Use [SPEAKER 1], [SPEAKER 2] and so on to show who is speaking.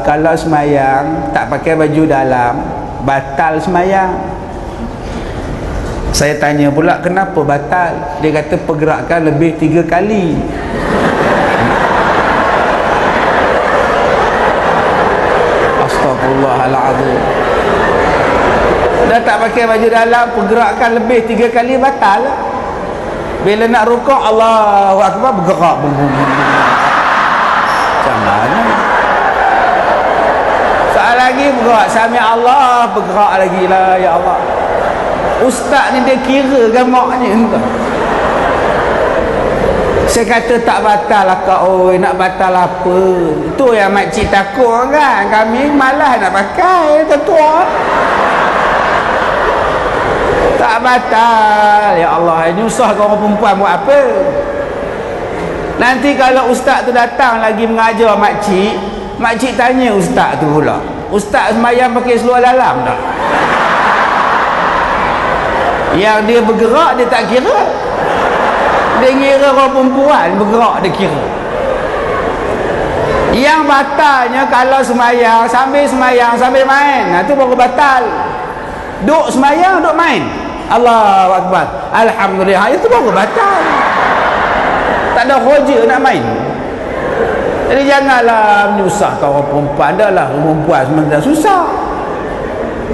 [SPEAKER 1] kalau semayang tak pakai baju dalam batal semayang. Saya tanya pula kenapa batal. Dia kata pergerakan lebih 3 kali. Astagfirullahaladzim. Dah tak pakai baju dalam, pergerakan lebih 3 kali, batal. Bila nak rukuk, Allahu Akbar, bergerak. Macam mana? Soal lagi bergerak, Sami Allah, bergerak lagi lah, ya Allah. Ustaz ni dia kira gamaknya entah. Saya kata tak batal lah kak. Oi, nak batal apa? Tu yang makcik takut kan. Kami malas nak pakai tua. Tak batal. Ya Allah, ini usah kau orang perempuan buat apa? Nanti kalau ustaz tu datang lagi mengajar makcik, makcik tanya ustaz tu pula, ustaz sembahyang pakai seluar dalam tak? Yang dia bergerak dia tak kira. Dia ngira orang perempuan bergerak dia kira. Yang batalnya kalau sembahyang sambil main, nah tu baru batal. Duk sembahyang duk main, Allahu Akbar, alhamdulillah, itu baru batal. Tak ada hoja nak main. Jadi janganlah menyusahkan orang perempuan. Dah lah perempuan sebenarnya susah.